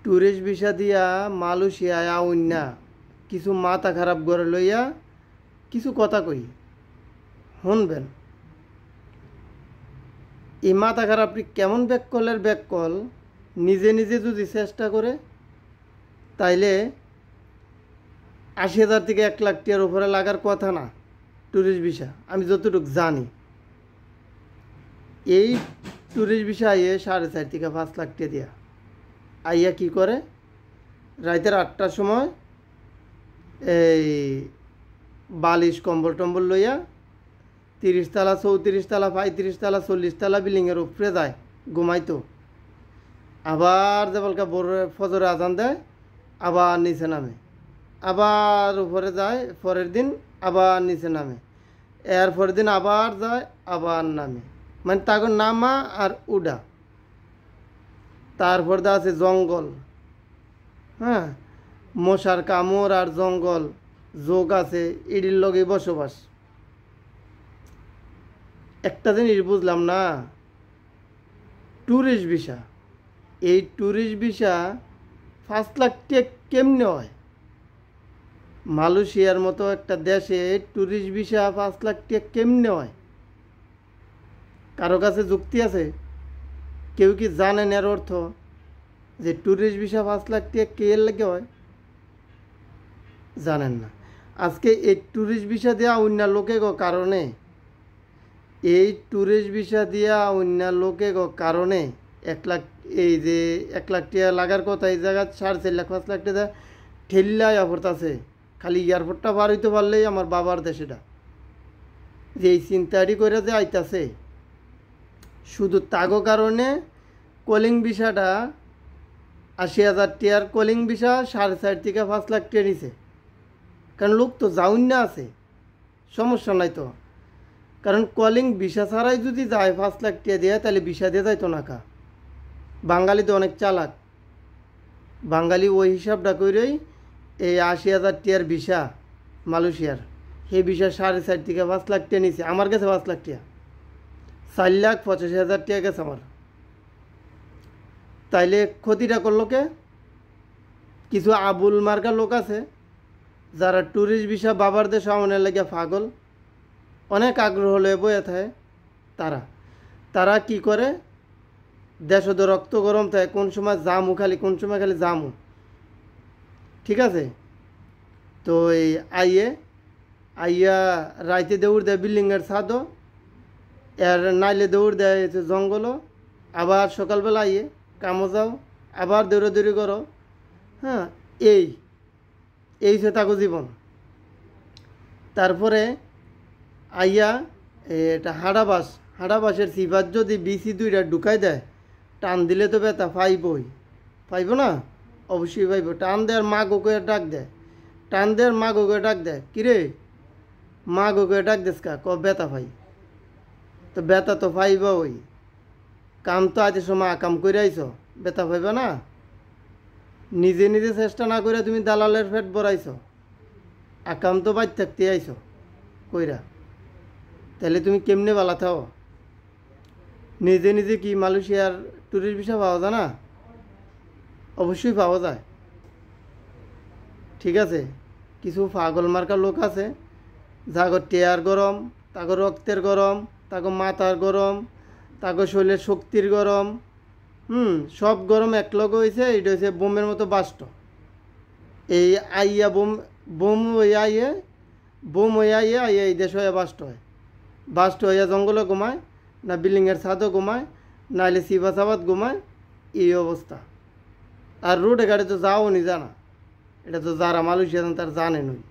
Tourist visa দিয়া মালয়েশিয়ায় আউন না কিছু মাথা খারাপ করে লইয়া কিছু কথা কই শুনবেন। এই মাথা খারাপটি কেমন ব্যাককলের ব্যাককল নিজে নিজে যদি চেষ্টা করে তাইলে ৮০,০০০ থেকে ১,০০,০০০ টাকার উপরে লাগার কথা না ট্যুরিস্ট ভিসা। আমি যতটুকু জানি এই ট্যুরিস্ট ভিসা আইয়ে ৪.৫ থেকে ৫ লাখ টাকা দিয়া আইয়া কি করে রাতের ৮টার সময় এই বালিশ কম্বল টম্বল লইয়া ৩০ তলা ৩৪ তলা ৩৫ তলা ৪০ তলা বিল্ডিংয়ের উপরে যায় ঘুমাইতো। আবার দেবলকা বড় ফজরে আজান দেয়, আবার নিচে নামে, আবার উপরে যায়, পরের দিন আবার নিচে নামে, এর পরের দিন আবার যায়, আবার নামে, মানে তাকে নামা আর উডা। তারপর দা আছে জঙ্গল, হ্যাঁ, মশার কামড় আর জঙ্গল যোগ আছে, ইডির লগে বসবাস। একটা জিনিস বুঝলাম না, ট্যুরিস্ট ভিসা, এই ট্যুরিস্ট ভিসা ৫ লাখ টাকা কেমনে হয়? মালয়েশিয়ার মতো একটা দেশে ট্যুরিস্ট ভিসা ৫ লাখ টাকা কেমনে হয়? কারো কাছে যুক্তি আছে? কেউ কি জানেন এর অর্থ যে ট্যুরিস্ট ভিসা ৫ লাখ টাকা কে এর লাগে হয়? জানেন না। আজকে এই ট্যুরিস্ট ভিসা দেওয়া অন্য লোকে কারণে, এই ট্যুরিস্ট ভিসা দিয়া অন্য লোকে কারণে ১ লাখ, এই যে ১ লাখ টাকা লাগার কথা এই জায়গায় ৪.৫ লাখ ৫ লাখ টাকা ঠেল্লা এয়ারপোর্ট আছে। খালি এয়ারপোর্টটা পার হইতে পারলেই আমার বাবার দেশেটা যে এই চিন্তাটি করে যে আইতাছে, শুধু তাগো কারণে কলিং ভিসাটা ৮০,০০০ টাকার কলিং ভিসা ৪.৫ থেকে ৫ লাখ টাকা নিছে। কারণ লোক তো যাউন না আছে, সমস্যা নাই তো। কারণ কলিং ভিসা ছাড়াই যদি যায় ৫ লাখ টাকা দেয় তাহলে ভিসা দিয়ে যাইতো না কা। বাঙালি তো অনেক চালাক, বাঙালি ওই হিসাবটা করেই এই ৮০,০০০ টাকার ভিসা মালয়েশিয়ার, সেই ভিসা ৪.৫ থেকে ৫ লাখ টাকা নিছে। আমার কাছে ৫ লাখ টাকা, ৪,৮৫,০০০ টাকা গেছে আমার। তাইলে ক্ষতিটা করলো কে? কিছু আবুল মার্কা লোক আছে যারা ট্যুরিস্ট ভিসা বাবার দেশে আমনের লাগে পাগল, অনেক আগ্রহ লয়ে বয়ে থাকে। তারা কি করে, দেশদ রক্ত গরম থাকে, কোন সময় জামু, খালি কোন সময় খালি জামু, ঠিক আছে? তো এই আইয়া রাইতে দৌড় দেয় বিল্ডিংয়ের ছাদও, এর নাইলে দৌড় দেয় জঙ্গলও, আবার সকালবেলা আইয়ে কামো যাও, আবার দৌড়াদৌড়ি করো, হ্যাঁ, এই সে তাকে জীবন। তারপরে আইয়া এটা হাড়াবাসের সিফাত যদি বিসি ২টা ঢুকাই দেয়, টান দিলে তো ব্যথা পাইব না? অবশ্যই পাইব। টান দেওয়ার মা গোকে ডাক দেয়, টান দেওয়ার মা গোকে ডাক দেয়, কিরে মা গোকে ডাক দেস কা? ক ব্যথা পাই। তো ব্যথা তো পাইব, ওই কাম তো আজ সময় আকাম করে আইছ, ব্যথা পাইবা না? নিজে নিজে চেষ্টা না করে তুমি দালালের পেট ভরাইছ, আকাম তো বাদ থাকতে আইছ কইরা, তাহলে তুমি কেমনে বালা থাও? নিজে নিজে কি মালয়েশিয়ার ট্যুরিস্ট ভিসা পাওয়া যায় না? অবশ্যই পাওয়া যায়, ঠিক আছে? কিছু পাগল মার্কা লোক আছে যাগর টেয়ার গরম, তাগর রক্তের গরম, তাগর মাথার গরম, তাগর শরীরের শক্তির গরম, সব গরম একলগ হয়েছে। এটা হচ্ছে বোমের মতো বাস্ট। এই আইয়া বোম হইয়া আইয়া এই দেশ হইয়া বাস্ট হইয়া জঙ্গলে ঘুমায়, না বিল্ডিংয়ের ছাদও ঘুমায়, নাইলে সিবাসাবাদ ঘুমায়, এই অবস্থা। আর রোডে গাড়ি তো যাও নি জানা, এটা তো যারা মালয়েশিয়া তার জানে নই।